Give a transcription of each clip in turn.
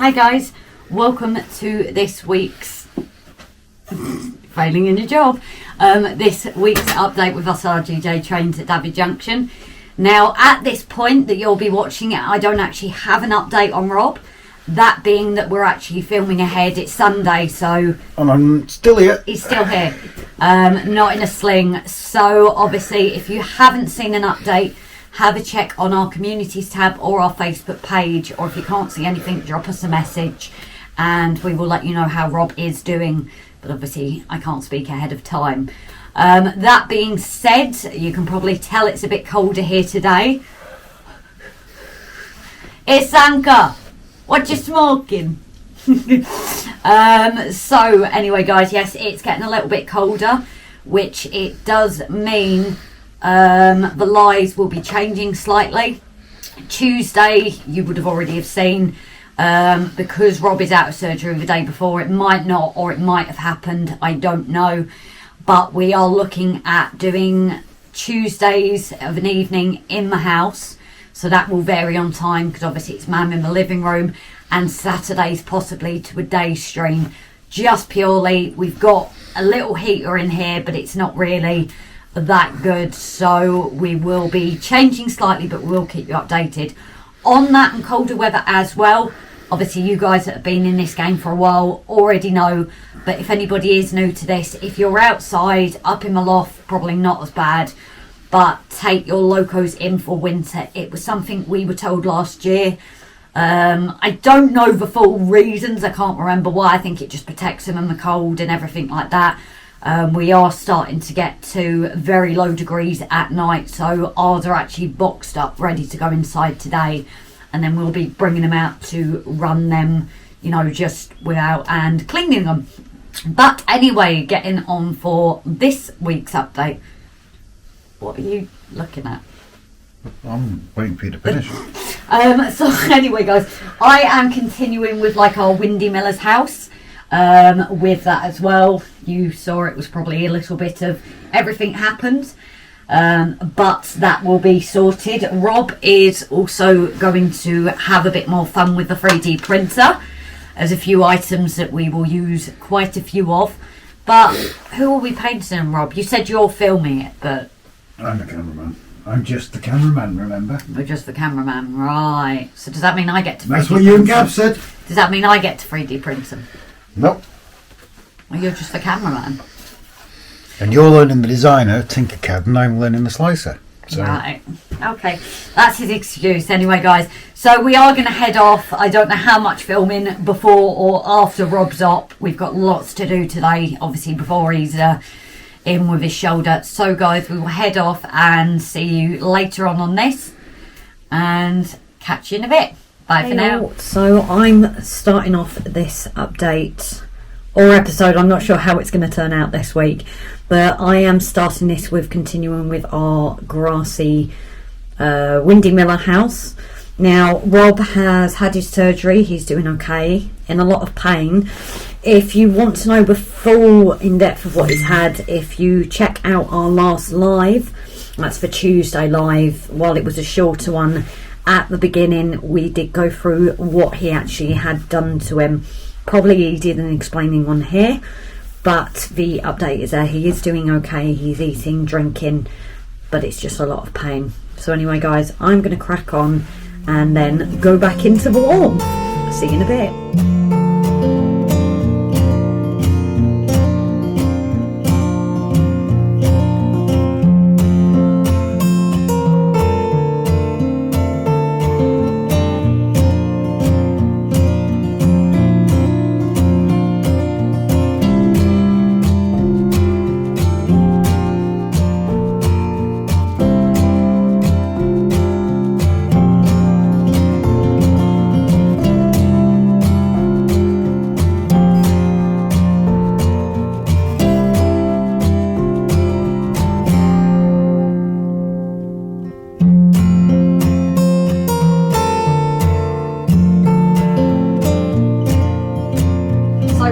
Hi guys, welcome to this week's failing in your job. This week's update with us RGJ trains at David Junction. Now at this point that you'll be watching it, I don't actually have an update on Rob. That being that we're actually filming ahead. It's Sunday, so and I'm still here. He's still here, not in a sling. So obviously, if you haven't seen an update, have a check on our communities tab or our Facebook page, or if you can't see anything, drop us a message and we will let you know how Rob is doing. But obviously I can't speak ahead of time. That being said, you can probably tell it's a bit colder here today. It's Anka, what you smoking? So anyway guys, yes, it's getting a little bit colder, which it does mean the lies will be changing slightly. Tuesday, you would have already have seen, because Rob is out of surgery the day before, it might not, or it might have happened, I don't know. But we are looking at doing Tuesdays of an evening in the house. So that will vary on time, because obviously it's Mam in the living room, and Saturdays possibly to a day stream. Just purely, we've got a little heater in here, but it's not really that good, so we will be changing slightly, but we'll keep you updated on that and colder weather as well. Obviously you guys that have been in this game for a while already know, but if anybody is new to this, if you're outside up in the loft, probably not as bad, but take your locos in for winter. It was something we were told last year. I don't know the full reasons, I can't remember why. I think it just protects them in the cold and everything like that. We are starting to get to very low degrees at night, so ours are actually boxed up ready to go inside today, and then we'll be bringing them out to run them, you know, just without and cleaning them. But anyway, getting on for this week's update. What are you looking at? I'm waiting for you to finish. So anyway guys, I am continuing with like our Windy Miller's house. With that as well, you saw it was probably a little bit of everything happened, but that will be sorted. Rob is also going to have a bit more fun with the 3D printer. There's a few items that we will use quite a few of, but who are we painting them, Rob? You said you're filming it, but I'm the cameraman. I'm just the cameraman, remember? We're just the cameraman, right? So does that mean I get to 3D That's what you and Gav said. Does that mean I get to 3D print them? Nope. Well, you're just the cameraman. And you're learning the designer, Tinkercad, and I'm learning the slicer. So. Right. Okay. That's his excuse. Anyway, guys. So we are going to head off. I don't know how much filming before or after Rob's op. We've got lots to do today, obviously, before he's in with his shoulder. So, guys, we will head off and see you later on this. And catch you in a bit. Bye for now. So I'm starting off this update or episode. I'm not sure how it's going to turn out this week, but I am starting this with continuing with our grassy Windy Miller house. Now Rob has had his surgery. He's doing okay, in a lot of pain. If you want to know the full in-depth of what he's had, if you check out our last live, that's for Tuesday live, while it was a shorter one. At the beginning, we did go through what he actually had done to him. Probably easier than explaining on here, but the update is there. He is doing okay. He's eating, drinking, but it's just a lot of pain. So anyway, guys, I'm going to crack on and then go back into the warmth. See you in a bit.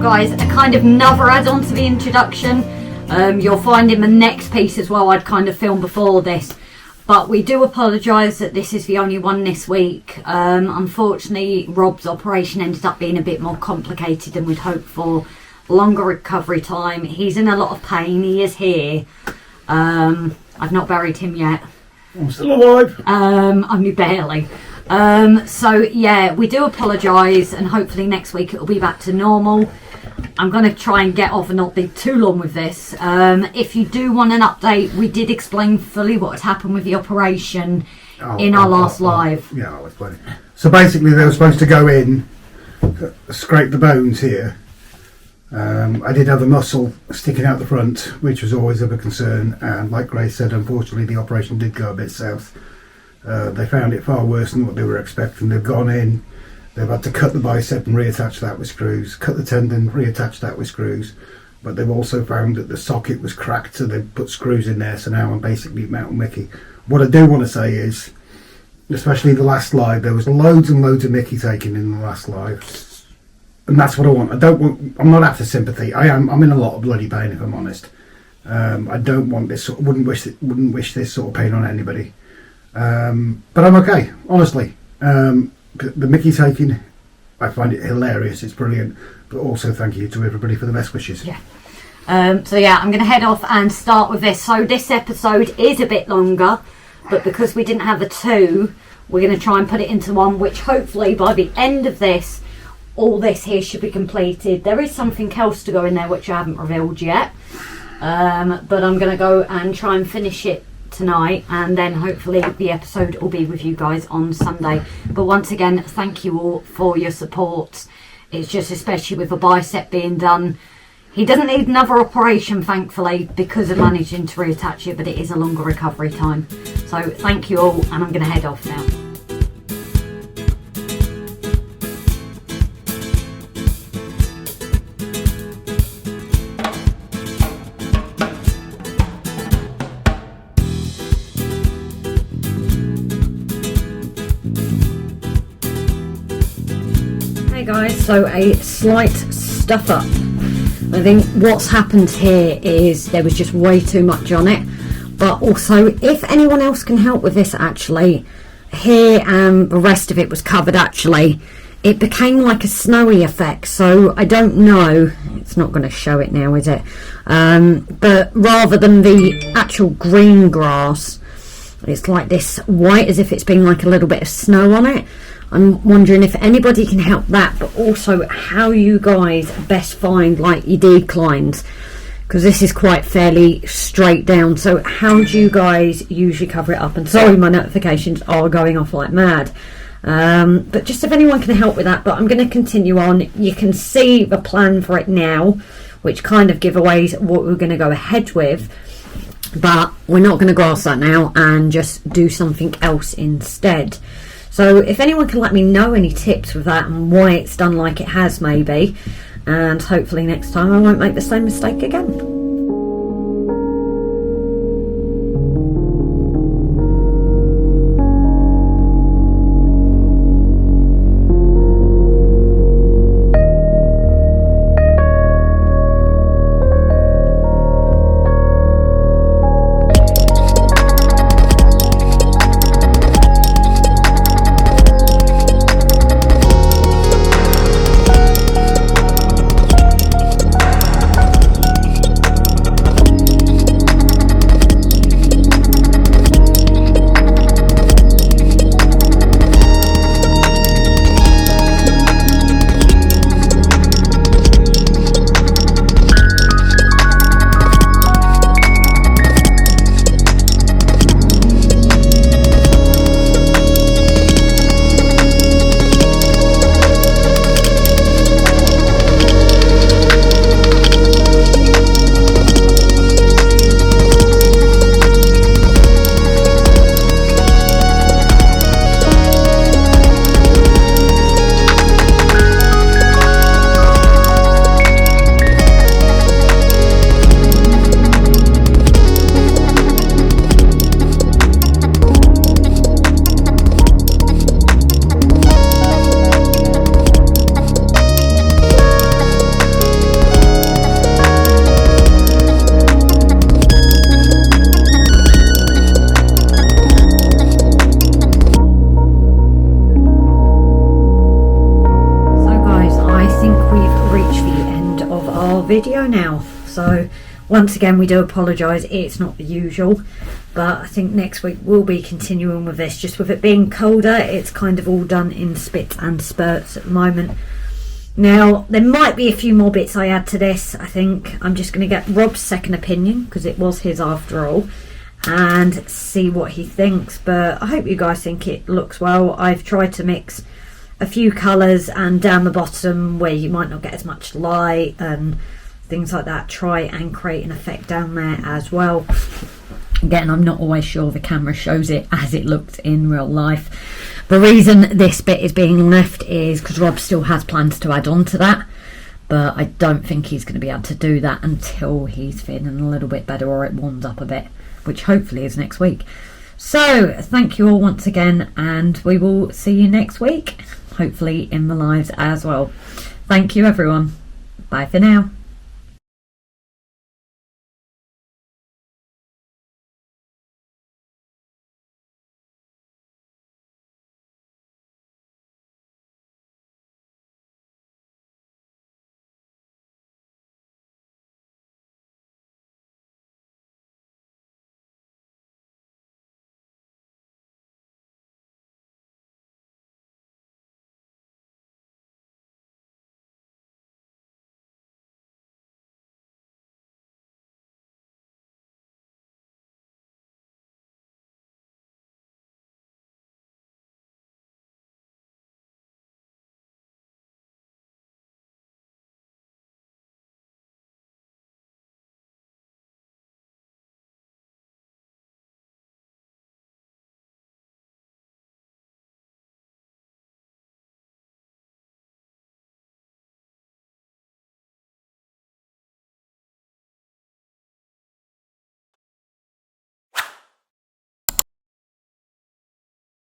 Guys, a kind of another add-on to the introduction. You'll find in the next piece as well, I'd kind of filmed before this, But we do apologise that this is the only one this week. Unfortunately, Rob's operation ended up being a bit more complicated than we'd hoped for. Longer recovery time. He's in a lot of pain. He is here. I've not buried him yet. I'm still alive. Only barely. So yeah, we do apologise, and hopefully next week it'll be back to normal. I'm going to try and get off and not be too long with this. If you do want an update, we did explain fully what had happened with the operation in our last live. Yeah, I'll explain it. So basically they were supposed to go in, scrape the bones here. I did have a muscle sticking out the front, which was always of a concern, and like Grace said, unfortunately the operation did go a bit south. They found it far worse than what they were expecting. They've gone in, they've had to cut the bicep and reattach that with screws, cut the tendon, reattach that with screws, but they've also found that the socket was cracked, so they've put screws in there, so now I'm basically Mountain Mickey. What I do want to say is, especially the last live, there was loads and loads of Mickey taken in the last live. And that's what I want. I'm not after sympathy. I'm in a lot of bloody pain, if I'm honest. I don't want this. Wouldn't wish this sort of pain on anybody. But I'm okay, honestly. The Mickey taking, I find it hilarious. It's brilliant. But also thank you to everybody for the best wishes. Yeah. So yeah, I'm going to head off and start with this. So this episode is a bit longer, but because we didn't have a 2, we're going to try and put it into one, which hopefully by the end of this, all this here should be completed. There is something else to go in there which I haven't revealed yet, but I'm going to go and try and finish it tonight, and then hopefully the episode will be with you guys on Sunday. But once again, thank you all for your support. It's just, especially with the bicep being done, he doesn't need another operation thankfully, because of managing to reattach it, but it is a longer recovery time. So thank you all, and I'm going to head off now. Guys, so a slight stuff up. I think what's happened here is there was just way too much on it, but also if anyone else can help with this, actually here and the rest of it was covered, actually it became like a snowy effect, so I don't know, it's not going to show it now, is it? But rather than the actual green grass, it's like this white, as if it's been like a little bit of snow on it. I'm wondering if anybody can help that, but also how you guys best find like your declines, because this is quite fairly straight down. So how do you guys usually cover it up? And sorry, my notifications are going off like mad, but just if anyone can help with that. But I'm going to continue on. You can see the plan for it now, which kind of giveaways what we're going to go ahead with, but we're not going to grass that now and just do something else instead. So if anyone can let me know any tips with that and why it's done like it has, maybe, and hopefully next time I won't make the same mistake again. video now. So once again, we do apologise, it's not the usual, but I think next week we'll be continuing with this. Just with it being colder, it's kind of all done in spits and spurts at the moment. Now, there might be a few more bits I add to this. I think I'm just going to get Rob's second opinion, because it was his after all, and see what he thinks. But I hope you guys think it looks well. I've tried to mix a few colours, and down the bottom where you might not get as much light and things like that, try and create an effect down there as well. Again, I'm not always sure the camera shows it as it looked in real life. The reason this bit is being left is because Rob still has plans to add on to that, but I don't think he's going to be able to do that until he's feeling a little bit better, or it warms up a bit, which hopefully is next week. So thank you all once again, and we will see you next week, hopefully in the lives as well. Thank you everyone. Bye for now.